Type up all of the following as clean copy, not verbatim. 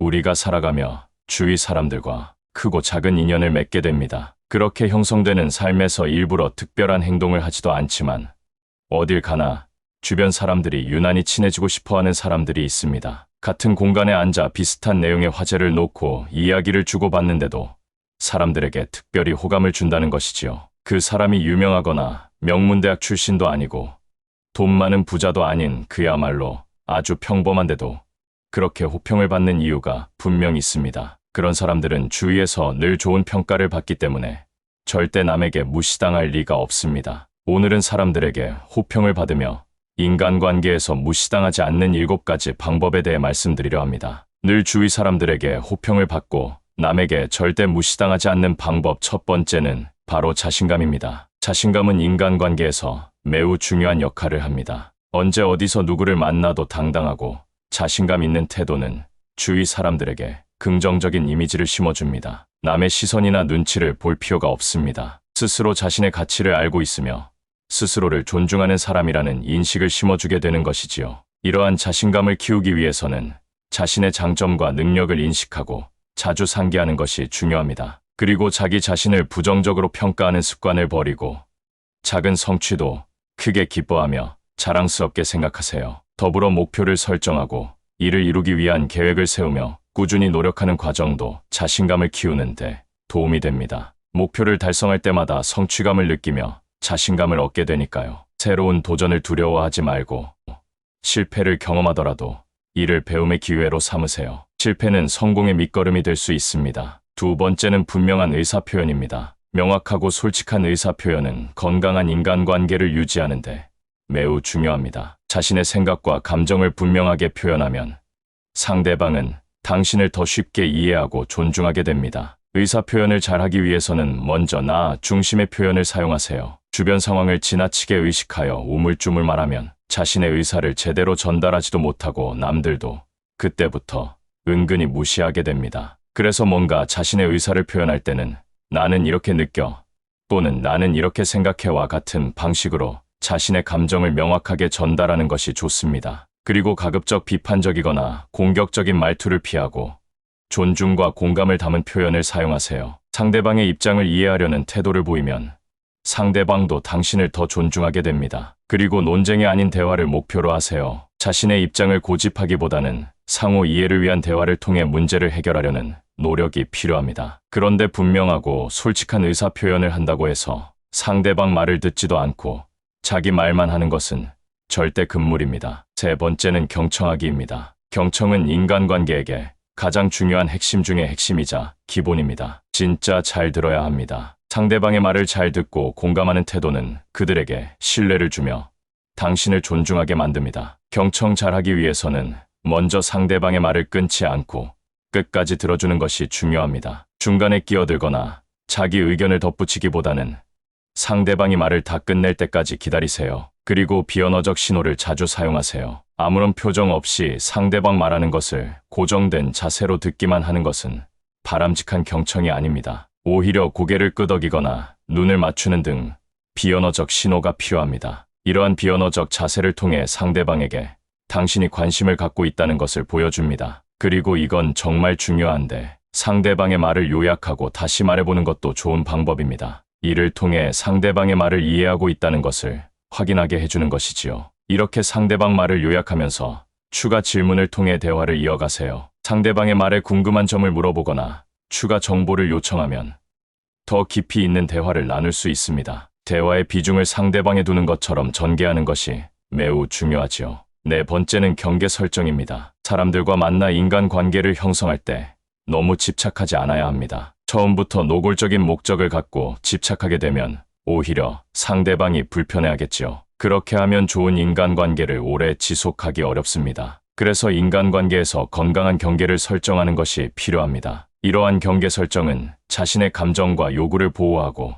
우리가 살아가며 주위 사람들과 크고 작은 인연을 맺게 됩니다. 그렇게 형성되는 삶에서 일부러 특별한 행동을 하지도 않지만 어딜 가나 주변 사람들이 유난히 친해지고 싶어하는 사람들이 있습니다. 같은 공간에 앉아 비슷한 내용의 화제를 놓고 이야기를 주고받는데도 사람들에게 특별히 호감을 준다는 것이지요. 그 사람이 유명하거나 명문대학 출신도 아니고 돈 많은 부자도 아닌 그야말로 아주 평범한데도 그렇게 호평을 받는 이유가 분명 있습니다. 그런 사람들은 주위에서 늘 좋은 평가를 받기 때문에 절대 남에게 무시당할 리가 없습니다. 오늘은 사람들에게 호평을 받으며 인간관계에서 무시당하지 않는 7가지 방법에 대해 말씀드리려 합니다. 늘 주위 사람들에게 호평을 받고 남에게 절대 무시당하지 않는 방법 첫 번째는 바로 자신감입니다. 자신감은 인간관계에서 매우 중요한 역할을 합니다. 언제 어디서 누구를 만나도 당당하고 자신감 있는 태도는 주위 사람들에게 긍정적인 이미지를 심어줍니다. 남의 시선이나 눈치를 볼 필요가 없습니다. 스스로 자신의 가치를 알고 있으며 스스로를 존중하는 사람이라는 인식을 심어주게 되는 것이지요. 이러한 자신감을 키우기 위해서는 자신의 장점과 능력을 인식하고 자주 상기하는 것이 중요합니다. 그리고 자기 자신을 부정적으로 평가하는 습관을 버리고 작은 성취도 크게 기뻐하며 자랑스럽게 생각하세요. 더불어 목표를 설정하고 이를 이루기 위한 계획을 세우며 꾸준히 노력하는 과정도 자신감을 키우는데 도움이 됩니다. 목표를 달성할 때마다 성취감을 느끼며 자신감을 얻게 되니까요. 새로운 도전을 두려워하지 말고 실패를 경험하더라도 이를 배움의 기회로 삼으세요. 실패는 성공의 밑거름이 될 수 있습니다. 두 번째는 분명한 의사표현입니다. 명확하고 솔직한 의사표현은 건강한 인간관계를 유지하는데 매우 중요합니다. 자신의 생각과 감정을 분명하게 표현하면 상대방은 당신을 더 쉽게 이해하고 존중하게 됩니다. 의사표현을 잘하기 위해서는 먼저 나 중심의 표현을 사용하세요. 주변 상황을 지나치게 의식하여 우물쭈물 말하면 자신의 의사를 제대로 전달하지도 못하고 남들도 그때부터 은근히 무시하게 됩니다. 그래서 뭔가 자신의 의사를 표현할 때는 나는 이렇게 느껴 또는 나는 이렇게 생각해와 같은 방식으로 자신의 감정을 명확하게 전달하는 것이 좋습니다. 그리고 가급적 비판적이거나 공격적인 말투를 피하고 존중과 공감을 담은 표현을 사용하세요. 상대방의 입장을 이해하려는 태도를 보이면 상대방도 당신을 더 존중하게 됩니다. 그리고 논쟁이 아닌 대화를 목표로 하세요. 자신의 입장을 고집하기보다는 상호 이해를 위한 대화를 통해 문제를 해결하려는 노력이 필요합니다. 그런데 분명하고 솔직한 의사표현을 한다고 해서 상대방 말을 듣지도 않고 자기 말만 하는 것은 절대 금물입니다. 세 번째는 경청하기입니다. 경청은 인간관계에게 가장 중요한 핵심 중의 핵심이자 기본입니다. 진짜 잘 들어야 합니다. 상대방의 말을 잘 듣고 공감하는 태도는 그들에게 신뢰를 주며 당신을 존중하게 만듭니다. 경청 잘하기 위해서는 먼저 상대방의 말을 끊지 않고 끝까지 들어주는 것이 중요합니다. 중간에 끼어들거나 자기 의견을 덧붙이기보다는 상대방이 말을 다 끝낼 때까지 기다리세요. 그리고 비언어적 신호를 자주 사용하세요. 아무런 표정 없이 상대방 말하는 것을 고정된 자세로 듣기만 하는 것은 바람직한 경청이 아닙니다. 오히려 고개를 끄덕이거나 눈을 맞추는 등 비언어적 신호가 필요합니다. 이러한 비언어적 자세를 통해 상대방에게 당신이 관심을 갖고 있다는 것을 보여줍니다. 그리고 이건 정말 중요한데 상대방의 말을 요약하고 다시 말해보는 것도 좋은 방법입니다. 이를 통해 상대방의 말을 이해하고 있다는 것을 확인하게 해주는 것이지요. 이렇게 상대방 말을 요약하면서 추가 질문을 통해 대화를 이어가세요. 상대방의 말에 궁금한 점을 물어보거나 추가 정보를 요청하면 더 깊이 있는 대화를 나눌 수 있습니다. 대화의 비중을 상대방에 두는 것처럼 전개하는 것이 매우 중요하지요. 네 번째는 경계 설정입니다. 사람들과 만나 인간관계를 형성할 때 너무 집착하지 않아야 합니다. 처음부터 노골적인 목적을 갖고 집착하게 되면 오히려 상대방이 불편해하겠죠. 그렇게 하면 좋은 인간관계를 오래 지속하기 어렵습니다. 그래서 인간관계에서 건강한 경계를 설정하는 것이 필요합니다. 이러한 경계 설정은 자신의 감정과 요구를 보호하고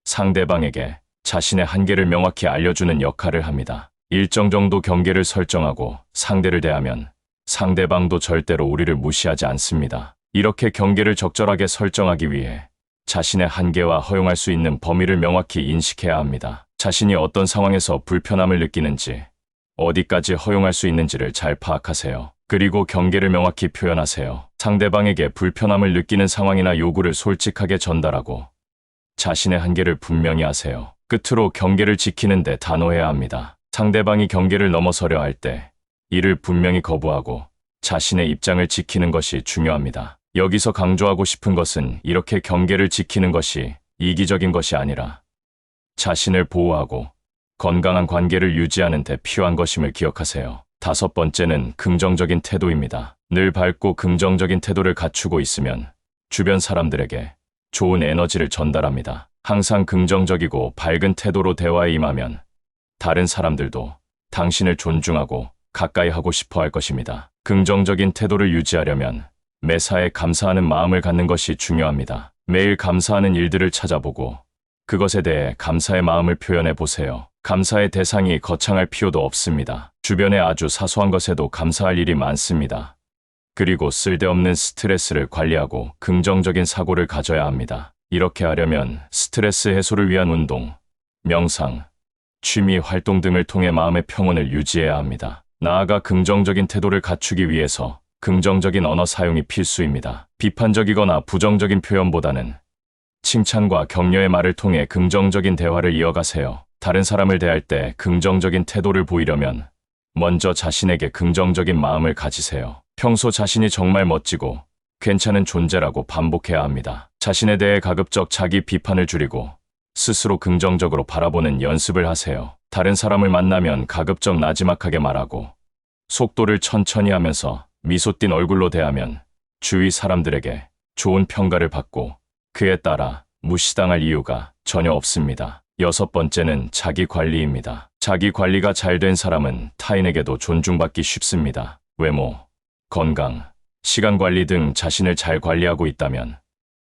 상대방에게 자신의 한계를 명확히 알려주는 역할을 합니다. 일정 정도 경계를 설정하고 상대를 대하면 상대방도 절대로 우리를 무시하지 않습니다. 이렇게 경계를 적절하게 설정하기 위해 자신의 한계와 허용할 수 있는 범위를 명확히 인식해야 합니다. 자신이 어떤 상황에서 불편함을 느끼는지, 어디까지 허용할 수 있는지를 잘 파악하세요. 그리고 경계를 명확히 표현하세요. 상대방에게 불편함을 느끼는 상황이나 요구를 솔직하게 전달하고 자신의 한계를 분명히 하세요. 끝으로 경계를 지키는데 단호해야 합니다. 상대방이 경계를 넘어서려 할 때 이를 분명히 거부하고 자신의 입장을 지키는 것이 중요합니다. 여기서 강조하고 싶은 것은 이렇게 경계를 지키는 것이 이기적인 것이 아니라 자신을 보호하고 건강한 관계를 유지하는 데 필요한 것임을 기억하세요. 5번째는 긍정적인 태도입니다. 늘 밝고 긍정적인 태도를 갖추고 있으면 주변 사람들에게 좋은 에너지를 전달합니다. 항상 긍정적이고 밝은 태도로 대화에 임하면 다른 사람들도 당신을 존중하고 가까이 하고 싶어 할 것입니다. 긍정적인 태도를 유지하려면 매사에 감사하는 마음을 갖는 것이 중요합니다. 매일 감사하는 일들을 찾아보고 그것에 대해 감사의 마음을 표현해 보세요. 감사의 대상이 거창할 필요도 없습니다. 주변의 아주 사소한 것에도 감사할 일이 많습니다. 그리고 쓸데없는 스트레스를 관리하고 긍정적인 사고를 가져야 합니다. 이렇게 하려면 스트레스 해소를 위한 운동, 명상, 취미 활동 등을 통해 마음의 평온을 유지해야 합니다. 나아가 긍정적인 태도를 갖추기 위해서 긍정적인 언어 사용이 필수입니다. 비판적이거나 부정적인 표현보다는 칭찬과 격려의 말을 통해 긍정적인 대화를 이어가세요. 다른 사람을 대할 때 긍정적인 태도를 보이려면 먼저 자신에게 긍정적인 마음을 가지세요. 평소 자신이 정말 멋지고 괜찮은 존재라고 반복해야 합니다. 자신에 대해 가급적 자기 비판을 줄이고 스스로 긍정적으로 바라보는 연습을 하세요. 다른 사람을 만나면 가급적 나지막하게 말하고 속도를 천천히 하면서 미소 띤 얼굴로 대하면 주위 사람들에게 좋은 평가를 받고 그에 따라 무시당할 이유가 전혀 없습니다. 6번째는 자기 관리입니다. 자기 관리가 잘 된 사람은 타인에게도 존중받기 쉽습니다. 외모, 건강, 시간 관리 등 자신을 잘 관리하고 있다면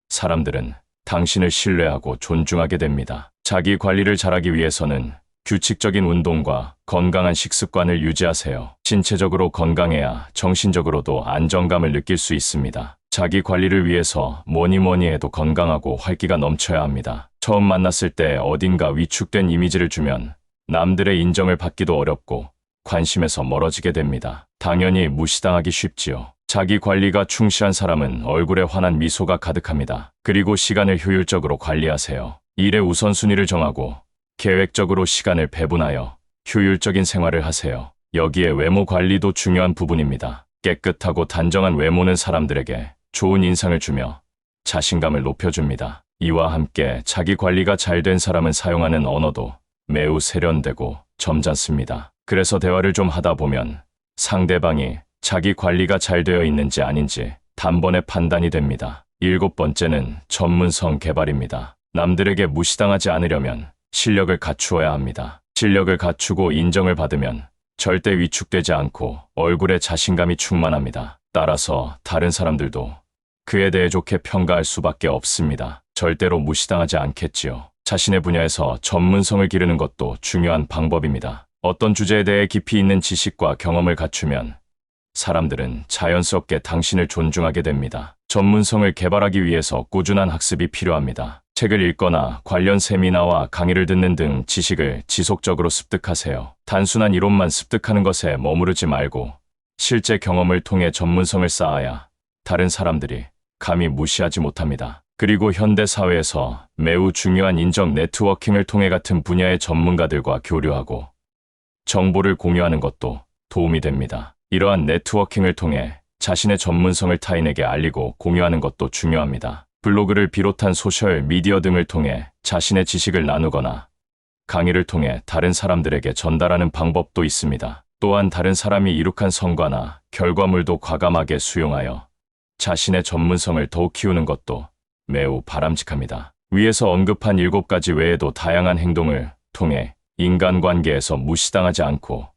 사람들은 당신을 신뢰하고 존중하게 됩니다. 자기 관리를 잘하기 위해서는 규칙적인 운동과 건강한 식습관을 유지하세요. 신체적으로 건강해야 정신적으로도 안정감을 느낄 수 있습니다. 자기 관리를 위해서 뭐니 해도 건강하고 활기가 넘쳐야 합니다. 처음 만났을 때 어딘가 위축된 이미지를 주면 남들의 인정을 받기도 어렵고 관심에서 멀어지게 됩니다. 당연히 무시당하기 쉽지요. 자기 관리가 충실한 사람은 얼굴에 환한 미소가 가득합니다. 그리고 시간을 효율적으로 관리하세요. 일의 우선순위를 정하고 계획적으로 시간을 배분하여 효율적인 생활을 하세요. 여기에 외모 관리도 중요한 부분입니다. 깨끗하고 단정한 외모는 사람들에게 좋은 인상을 주며 자신감을 높여줍니다. 이와 함께 자기 관리가 잘 된 사람은 사용하는 언어도 매우 세련되고 점잖습니다. 그래서 대화를 좀 하다 보면 상대방이 자기 관리가 잘 되어 있는지 아닌지 단번에 판단이 됩니다. 7번째는 전문성 개발입니다. 남들에게 무시당하지 않으려면 실력을 갖추어야 합니다. 실력을 갖추고 인정을 받으면 절대 위축되지 않고 얼굴에 자신감이 충만합니다. 따라서 다른 사람들도 그에 대해 좋게 평가할 수밖에 없습니다. 절대로 무시당하지 않겠지요. 자신의 분야에서 전문성을 기르는 것도 중요한 방법입니다. 어떤 주제에 대해 깊이 있는 지식과 경험을 갖추면 사람들은 자연스럽게 당신을 존중하게 됩니다. 전문성을 개발하기 위해서 꾸준한 학습이 필요합니다. 책을 읽거나 관련 세미나와 강의를 듣는 등 지식을 지속적으로 습득하세요. 단순한 이론만 습득하는 것에 머무르지 말고 실제 경험을 통해 전문성을 쌓아야 다른 사람들이 감히 무시하지 못합니다. 그리고 현대 사회에서 매우 중요한 인적 네트워킹을 통해 같은 분야의 전문가들과 교류하고 정보를 공유하는 것도 도움이 됩니다. 이러한 네트워킹을 통해 자신의 전문성을 타인에게 알리고 공유하는 것도 중요합니다. 블로그를 비롯한 소셜 미디어 등을 통해 자신의 지식을 나누거나 강의를 통해 다른 사람들에게 전달하는 방법도 있습니다. 또한 다른 사람이 이룩한 성과나 결과물도 과감하게 수용하여 자신의 전문성을 더욱 키우는 것도 매우 바람직합니다. 위에서 언급한 7가지 외에도 다양한 행동을 통해 인간관계에서 무시당하지 않고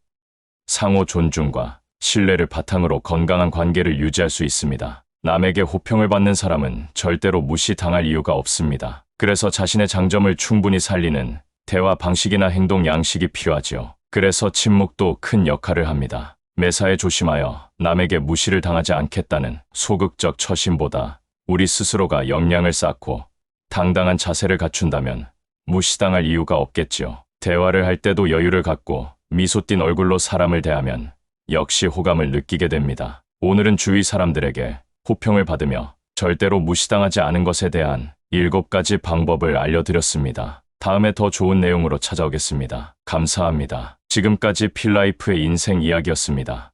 상호 존중과 신뢰를 바탕으로 건강한 관계를 유지할 수 있습니다. 남에게 호평을 받는 사람은 절대로 무시당할 이유가 없습니다. 그래서 자신의 장점을 충분히 살리는 대화 방식이나 행동 양식이 필요하지요. 그래서 침묵도 큰 역할을 합니다. 매사에 조심하여 남에게 무시를 당하지 않겠다는 소극적 처신보다 우리 스스로가 역량을 쌓고 당당한 자세를 갖춘다면 무시당할 이유가 없겠지요. 대화를 할 때도 여유를 갖고 미소 띤 얼굴로 사람을 대하면 역시 호감을 느끼게 됩니다. 오늘은 주위 사람들에게 호평을 받으며 절대로 무시당하지 않은 것에 대한 7가지 방법을 알려드렸습니다. 다음에 더 좋은 내용으로 찾아오겠습니다. 감사합니다. 지금까지 필라이프의 인생 이야기였습니다.